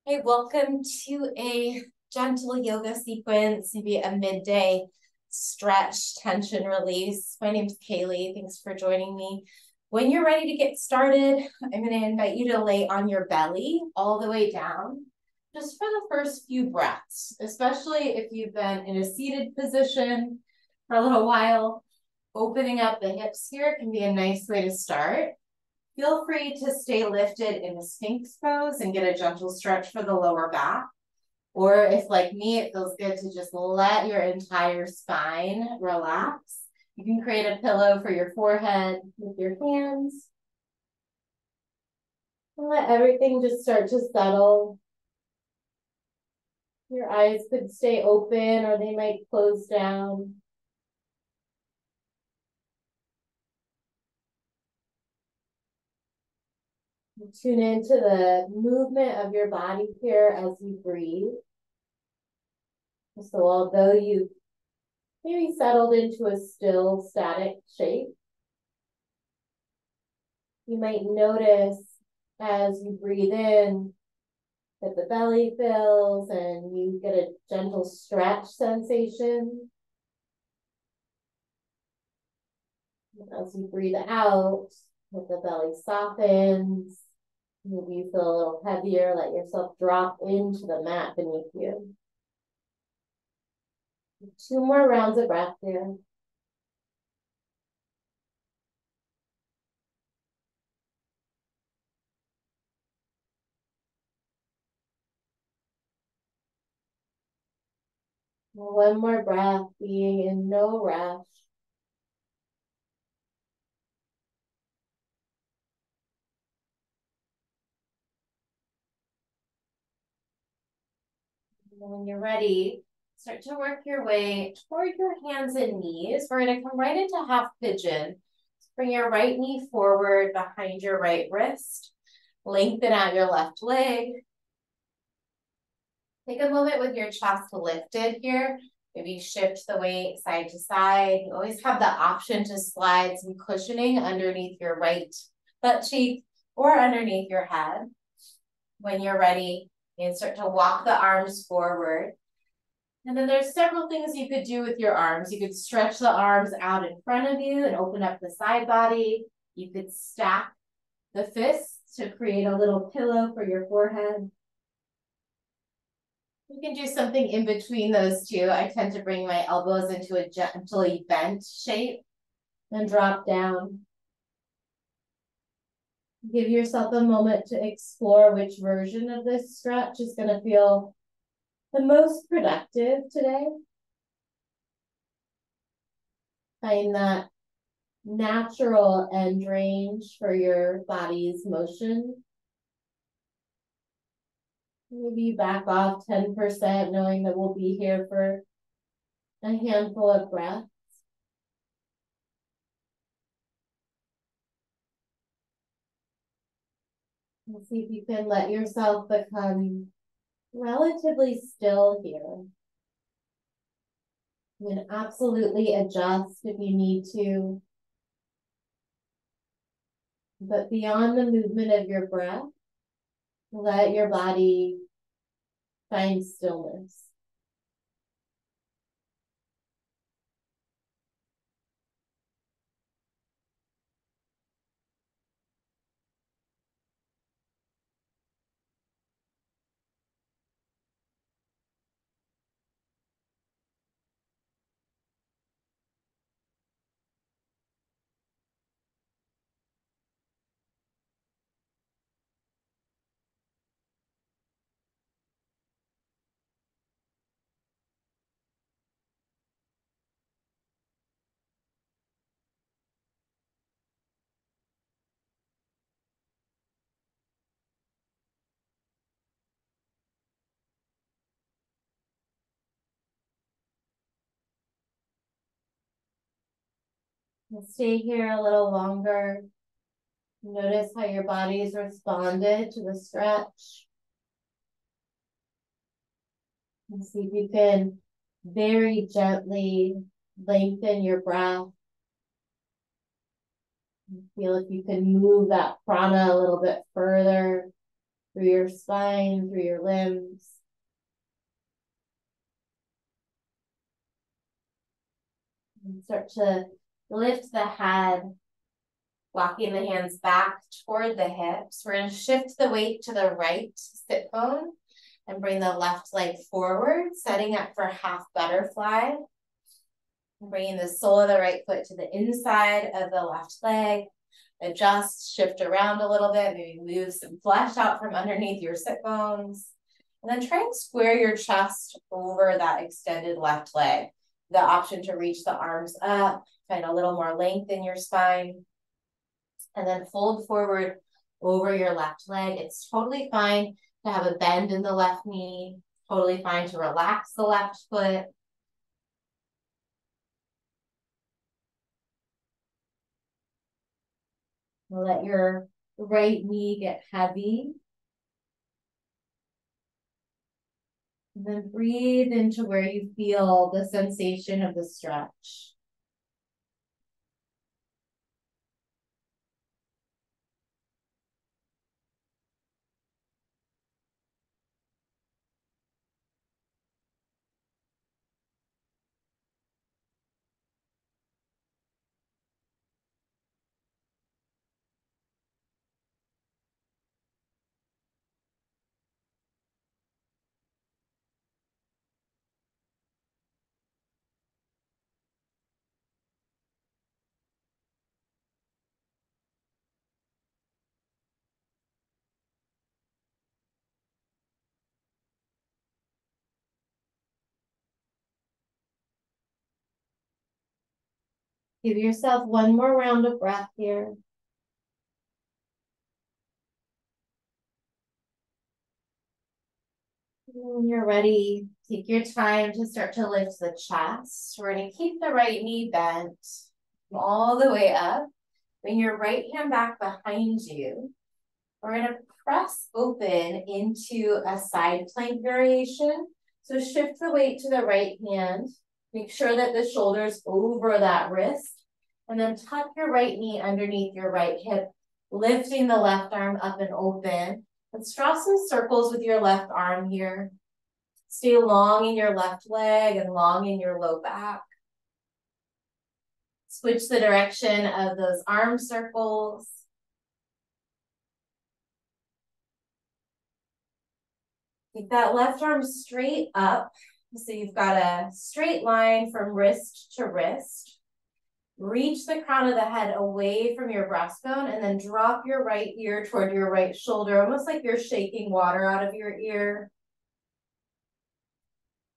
Hey, welcome to a gentle yoga sequence, maybe a midday stretch, tension release. My name's Kaylee. Thanks for joining me. When you're ready to get started, I'm going to invite you to lay on your belly all the way down, just for the first few breaths, especially if you've been in a seated position for a little while. Opening up the hips here can be a nice way to start. Feel free to stay lifted in the Sphinx pose and get a gentle stretch for the lower back. Or if, like me, it feels good to just let your entire spine relax. You can create a pillow for your forehead with your hands. And let everything just start to settle. Your eyes could stay open or they might close down. Tune into the movement of your body here as you breathe. So although you maybe settled into a still static shape, you might notice as you breathe in that the belly fills and you get a gentle stretch sensation. As you breathe out, that the belly softens. Maybe you feel a little heavier, let yourself drop into the mat beneath you. 2 more rounds of breath here. One more breath, being in no rush. And when you're ready, start to work your way toward your hands and knees. We're going to come right into half pigeon. Bring your right knee forward behind your right wrist. Lengthen out your left leg. Take a moment with your chest lifted here. Maybe shift the weight side to side. You always have the option to slide some cushioning underneath your right butt cheek or underneath your head. When you're ready, you can start to walk the arms forward. And then there's several things you could do with your arms. You could stretch the arms out in front of you and open up the side body. You could stack the fists to create a little pillow for your forehead. You can do something in between those two. I tend to bring my elbows into a gently bent shape and drop down. Give yourself a moment to explore which version of this stretch is going to feel the most productive today. Find that natural end range for your body's motion. Maybe back off 10%, knowing that we'll be here for a handful of breaths. And see if you can let yourself become relatively still here. You can absolutely adjust if you need to. But beyond the movement of your breath, let your body find stillness. And stay here a little longer. Notice how your body's responded to the stretch. And see if you can very gently lengthen your breath. Feel if you can move that prana a little bit further through your spine, through your limbs. And start to lift the head, walking the hands back toward the hips. We're going to shift the weight to the right sit bone and bring the left leg forward, setting up for half butterfly. Bringing the sole of the right foot to the inside of the left leg. Adjust, shift around a little bit, maybe move some flesh out from underneath your sit bones. And then try and square your chest over that extended left leg. The option to reach the arms up, find a little more length in your spine. And then fold forward over your left leg. It's totally fine to have a bend in the left knee. Totally fine to relax the left foot. Let your right knee get heavy. And then breathe into where you feel the sensation of the stretch. Give yourself one more round of breath here. When you're ready, take your time to start to lift the chest. We're going to keep the right knee bent all the way up. Bring your right hand back behind you. We're going to press open into a side plank variation. So shift the weight to the right hand. Make sure that the shoulder's over that wrist. And then tuck your right knee underneath your right hip, lifting the left arm up and open. Let's draw some circles with your left arm here. Stay long in your left leg and long in your low back. Switch the direction of those arm circles. Take that left arm straight up. So you've got a straight line from wrist to wrist. Reach the crown of the head away from your breastbone and then drop your right ear toward your right shoulder, almost like you're shaking water out of your ear.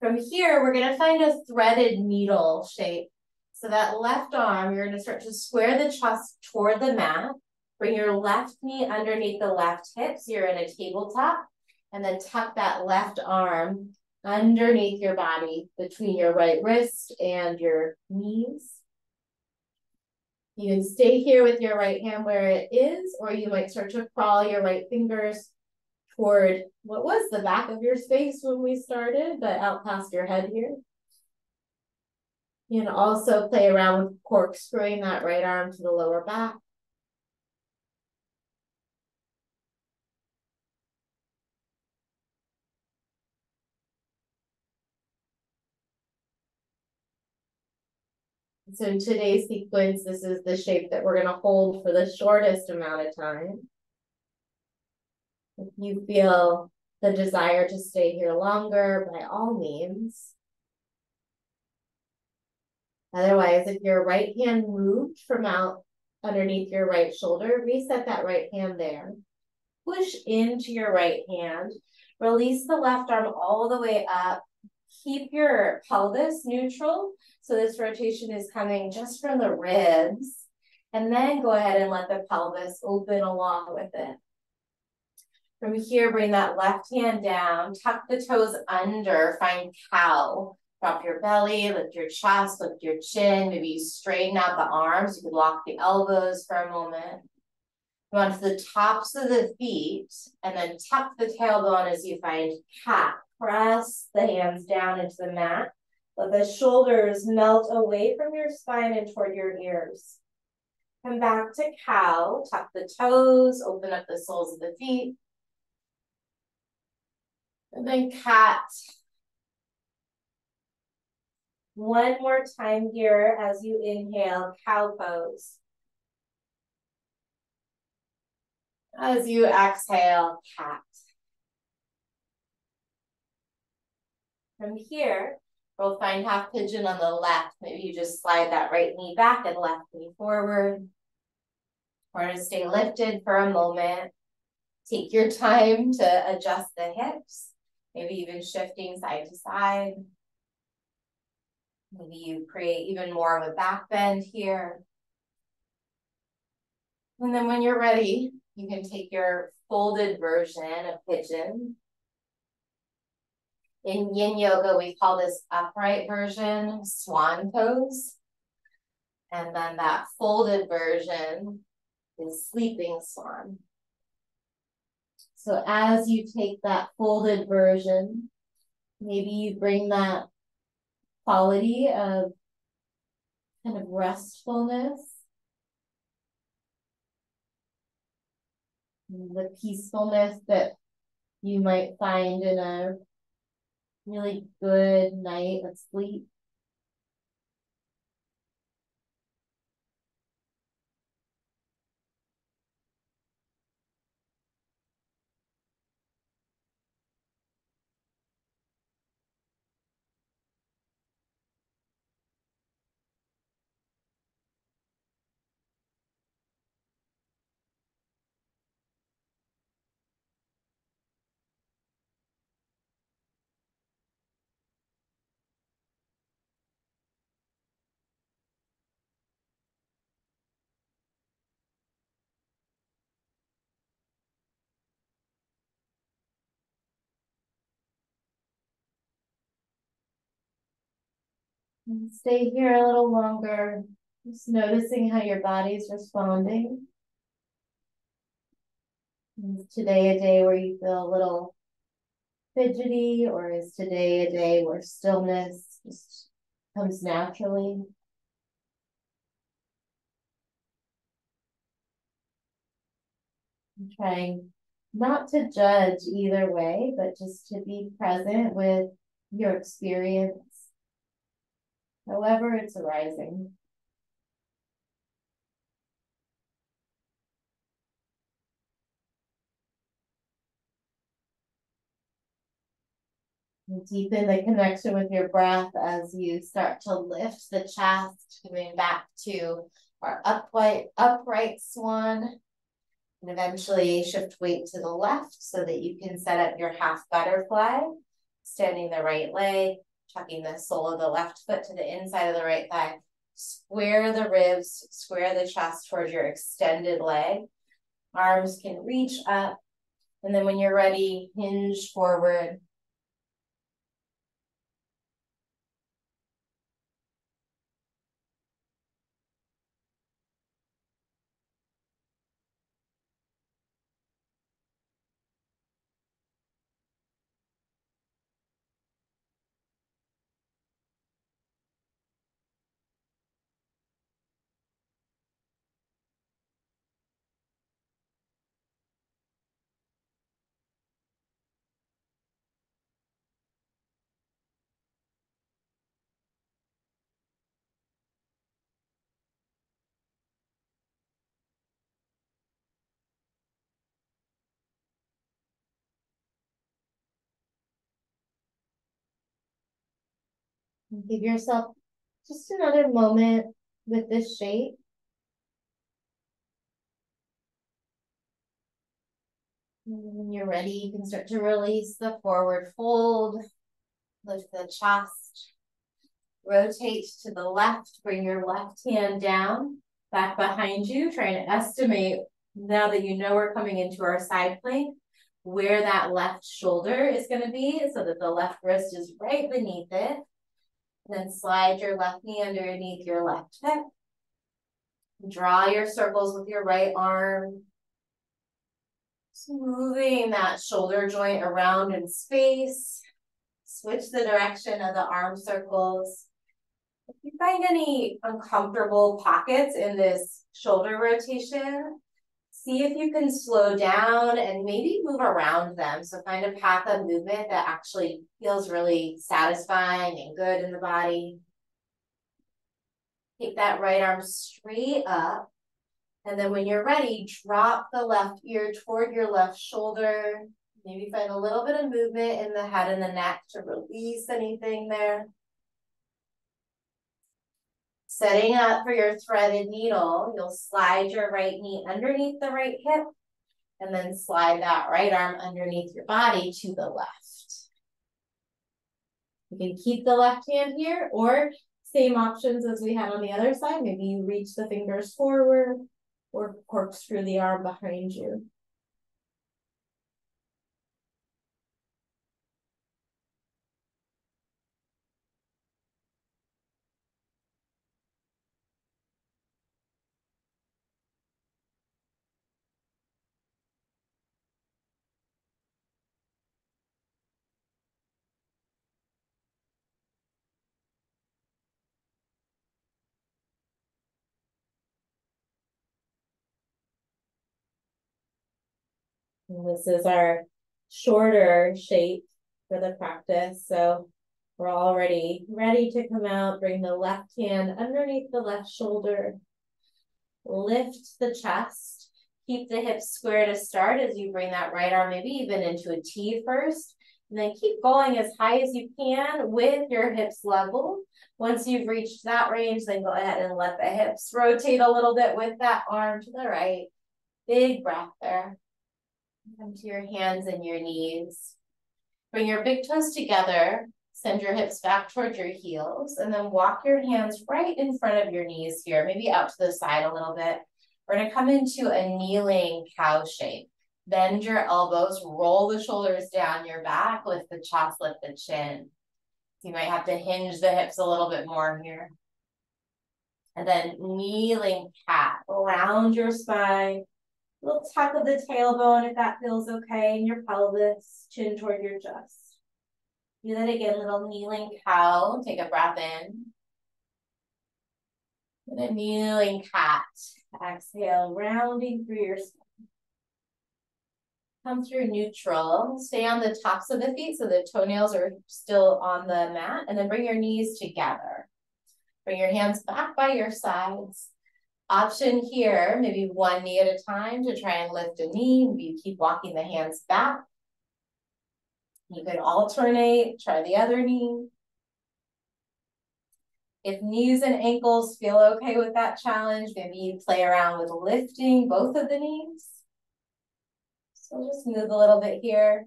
From here, we're going to find a threaded needle shape. So that left arm, you're going to start to square the chest toward the mat. Bring your left knee underneath the left hip, so you're in a tabletop. And then tuck that left arm underneath your body, between your right wrist and your knees. You can stay here with your right hand where it is, or you might start to crawl your right fingers toward what was the back of your space when we started, but out past your head here. You can also play around with corkscrewing that right arm to the lower back. So in today's sequence, this is the shape that we're going to hold for the shortest amount of time. If you feel the desire to stay here longer, by all means. Otherwise, if your right hand moved from out underneath your right shoulder, reset that right hand there. Push into your right hand. Release the left arm all the way up. Keep your pelvis neutral. So this rotation is coming just from the ribs. And then go ahead and let the pelvis open along with it. From here, bring that left hand down. Tuck the toes under. Find cow. Drop your belly, lift your chest, lift your chin. Maybe you straighten out the arms. You could lock the elbows for a moment. Go onto the tops of the feet and then tuck the tailbone as you find cat. Press the hands down into the mat. Let the shoulders melt away from your spine and toward your ears. Come back to cow. Tuck the toes. Open up the soles of the feet. And then cat. One more time here as you inhale, cow pose. As you exhale, cat. From here, we'll find half pigeon on the left. Maybe you just slide that right knee back and left knee forward. We're going to stay lifted for a moment. Take your time to adjust the hips, maybe even shifting side to side. Maybe you create even more of a back bend here. And then when you're ready, you can take your folded version of pigeon. In yin yoga, we call this upright version swan pose. And then that folded version is sleeping swan. So as you take that folded version, maybe you bring that quality of kind of restfulness, the peacefulness that you might find in a really good night of sleep. And stay here a little longer, just noticing how your body's responding. Is today a day where you feel a little fidgety, or is today a day where stillness just comes naturally? I'm trying not to judge either way, but just to be present with your experience, however it's arising. And deepen the connection with your breath as you start to lift the chest, coming back to our upright swan, and eventually shift weight to the left so that you can set up your half butterfly, standing the right leg, tucking the sole of the left foot to the inside of the right thigh. Square the ribs, square the chest towards your extended leg. Arms can reach up. And then when you're ready, hinge forward. Give yourself just another moment with this shape. And when you're ready, you can start to release the forward fold, lift the chest, rotate to the left, bring your left hand down, back behind you, trying to estimate, now that you know we're coming into our side plank, where that left shoulder is going to be so that the left wrist is right beneath it. Then slide your left knee underneath your left hip. Draw your circles with your right arm. Just moving that shoulder joint around in space. Switch the direction of the arm circles. If you find any uncomfortable pockets in this shoulder rotation, See if you can slow down and maybe move around them. So find a path of movement that actually feels really satisfying and good in the body. Take that right arm straight up. And then when you're ready, drop the left ear toward your left shoulder. Maybe find a little bit of movement in the head and the neck to release anything there. Setting up for your threaded needle, you'll slide your right knee underneath the right hip and then slide that right arm underneath your body to the left. You can keep the left hand here, or same options as we had on the other side. Maybe you reach the fingers forward or corkscrew the arm behind you. And this is our shorter shape for the practice. So we're already ready to come out. Bring the left hand underneath the left shoulder. Lift the chest. Keep the hips square to start as you bring that right arm maybe even into a T first. And then keep going as high as you can with your hips level. Once you've reached that range, then go ahead and let the hips rotate a little bit with that arm to the right. Big breath there. Come to your hands and your knees. Bring your big toes together. Send your hips back towards your heels. And then walk your hands right in front of your knees here. Maybe out to the side a little bit. We're going to come into a kneeling cow shape. Bend your elbows. Roll the shoulders down your back. Lift the chest, lift the chin. You might have to hinge the hips a little bit more here. And then kneeling cat. Round your spine. Little tuck of the tailbone if that feels okay in your pelvis, chin toward your chest. Do that again, little kneeling cow. Take a breath in. And a kneeling cat. Exhale, rounding through your spine. Come through neutral. Stay on the tops of the feet so the toenails are still on the mat. And then bring your knees together. Bring your hands back by your sides. Option here, maybe one knee at a time to try and lift a knee. Maybe you keep walking the hands back. You can alternate, try the other knee. If knees and ankles feel okay with that challenge, maybe you play around with lifting both of the knees. So just move a little bit here.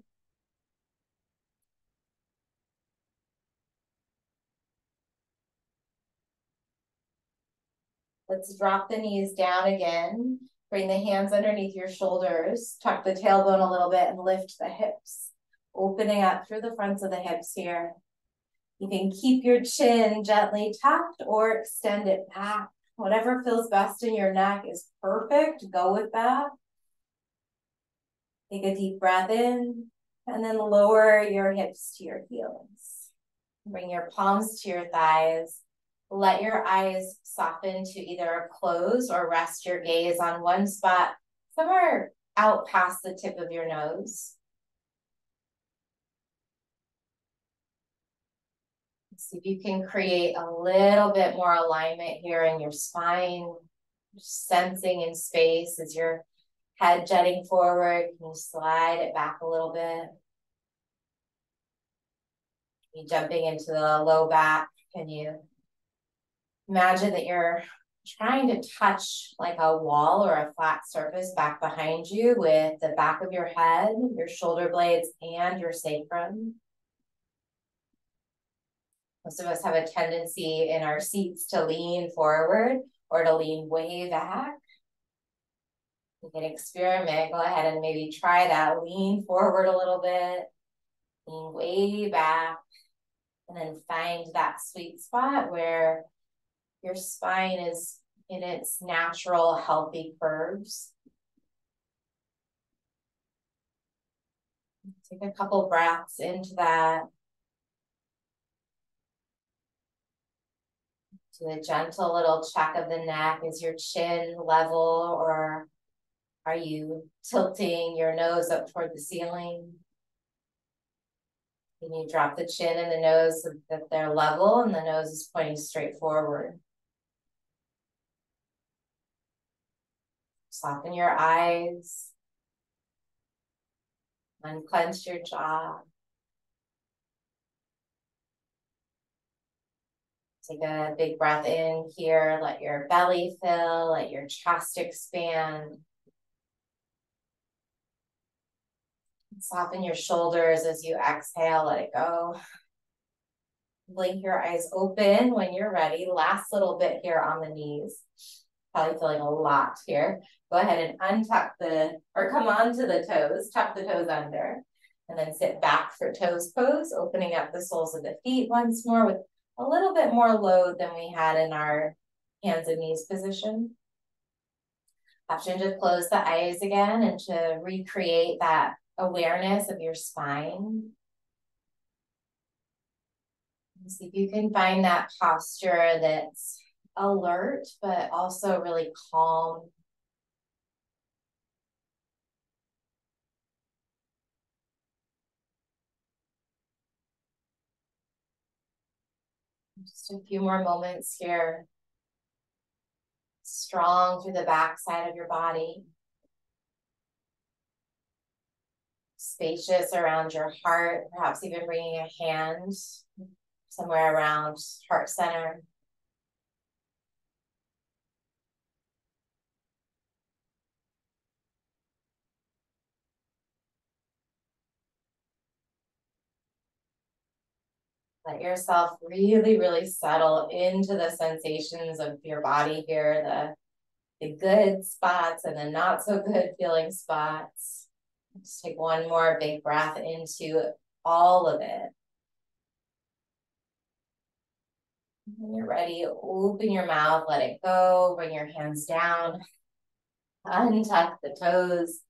Let's drop the knees down again. Bring the hands underneath your shoulders. Tuck the tailbone a little bit and lift the hips. Opening up through the fronts of the hips here. You can keep your chin gently tucked or extend it back. Whatever feels best in your neck is perfect. Go with that. Take a deep breath in and then lower your hips to your heels. Bring your palms to your thighs. Let your eyes soften to either close or rest your gaze on one spot, somewhere out past the tip of your nose. See if you can create a little bit more alignment here in your spine, sensing in space as your head jutting forward. Can you slide it back a little bit? You jumping into the low back. Can you imagine that you're trying to touch like a wall or a flat surface back behind you with the back of your head, your shoulder blades, and your sacrum? Most of us have a tendency in our seats to lean forward or to lean way back. You can experiment. Go ahead and maybe try that. Lean forward a little bit, lean way back, and then find that sweet spot where your spine is in its natural, healthy curves. Take a couple breaths into that. Do a gentle little check of the neck. Is your chin level, or Are you tilting your nose up toward the ceiling? Can you drop the chin and the nose so that they're level and the nose is pointing straight forward? Soften your eyes. Unclench your jaw. Take a big breath in here. Let your belly fill. Let your chest expand. Soften your shoulders as you exhale. Let it go. Blink your eyes open when you're ready. Last little bit here on the knees. Probably feeling a lot here. Go ahead and untuck or come onto the toes. Tuck the toes under. And then sit back for toes pose, opening up the soles of the feet once more with a little bit more load than we had in our hands and knees position. Option to close the eyes again and to recreate that awareness of your spine. See if you can find that posture that's alert, but also really calm. Just a few more moments here. Strong through the back side of your body. Spacious around your heart, perhaps even bringing a hand somewhere around heart center. Let yourself really, really settle into the sensations of your body here, the good spots and the not so good feeling spots. Just take one more big breath into all of it. When you're ready, open your mouth, let it go, bring your hands down, untuck the toes,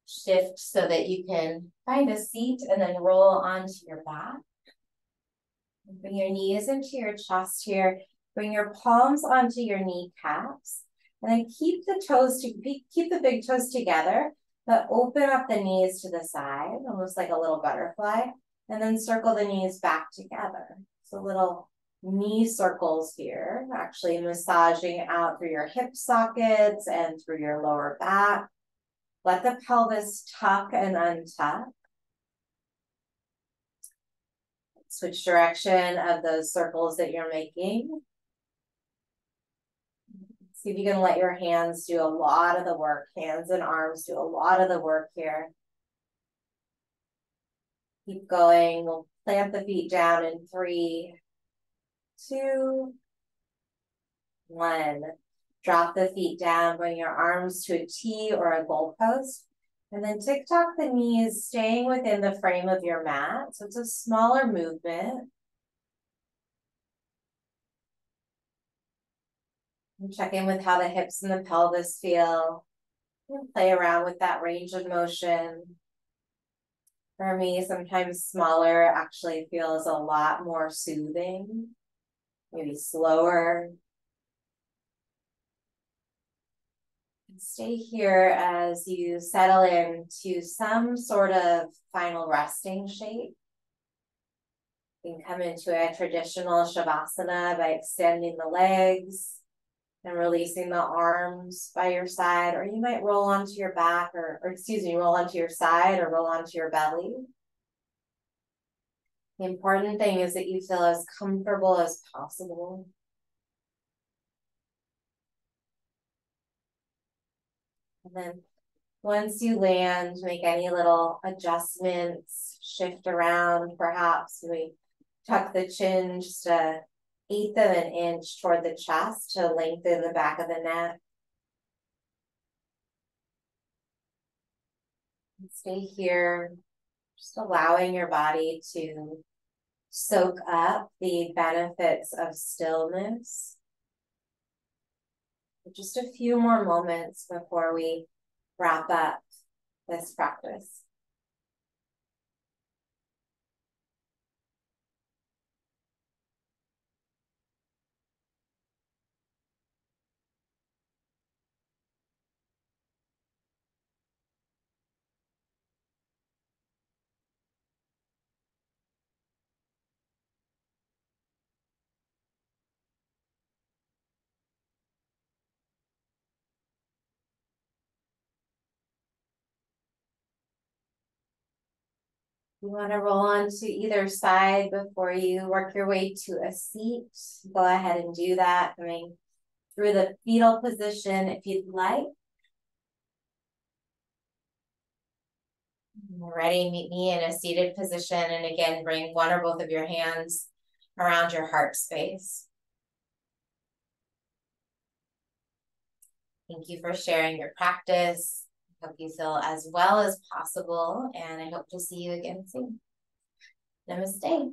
shift so that you can find a seat and then roll onto your back. Bring your knees into your chest here. Bring your palms onto your kneecaps. And then keep the big toes together, but open up the knees to the side, almost like a little butterfly. And then circle the knees back together. So little knee circles here, actually massaging out through your hip sockets and through your lower back. Let the pelvis tuck and untuck. Switch direction of those circles that you're making. See if you can let your hands do a lot of the work. Hands and arms do a lot of the work here. Keep going. We'll plant the feet down in 3, 2, 1. Drop the feet down, bring your arms to a T or a goalpost. And then tick-tock the knees, staying within the frame of your mat. So it's a smaller movement. And check in with how the hips and the pelvis feel. And play around with that range of motion. For me, sometimes smaller actually feels a lot more soothing. Maybe slower. Stay here as you settle into some sort of final resting shape. You can come into a traditional shavasana by extending the legs and releasing the arms by your side, or you might roll onto your back or roll onto your side or roll onto your belly. The important thing is that you feel as comfortable as possible. And then once you land, make any little adjustments, shift around, perhaps we tuck the chin just a 1/8 of an inch toward the chest to lengthen the back of the neck. And stay here, just allowing your body to soak up the benefits of stillness. Just a few more moments before we wrap up this practice. You want to roll onto either side before you work your way to a seat. Go ahead and do that, coming through the fetal position if you'd like. When you're ready, meet me in a seated position, and again, bring one or both of your hands around your heart space. Thank you for sharing your practice. I hope you feel as well as possible, and I hope to see you again soon. Namaste.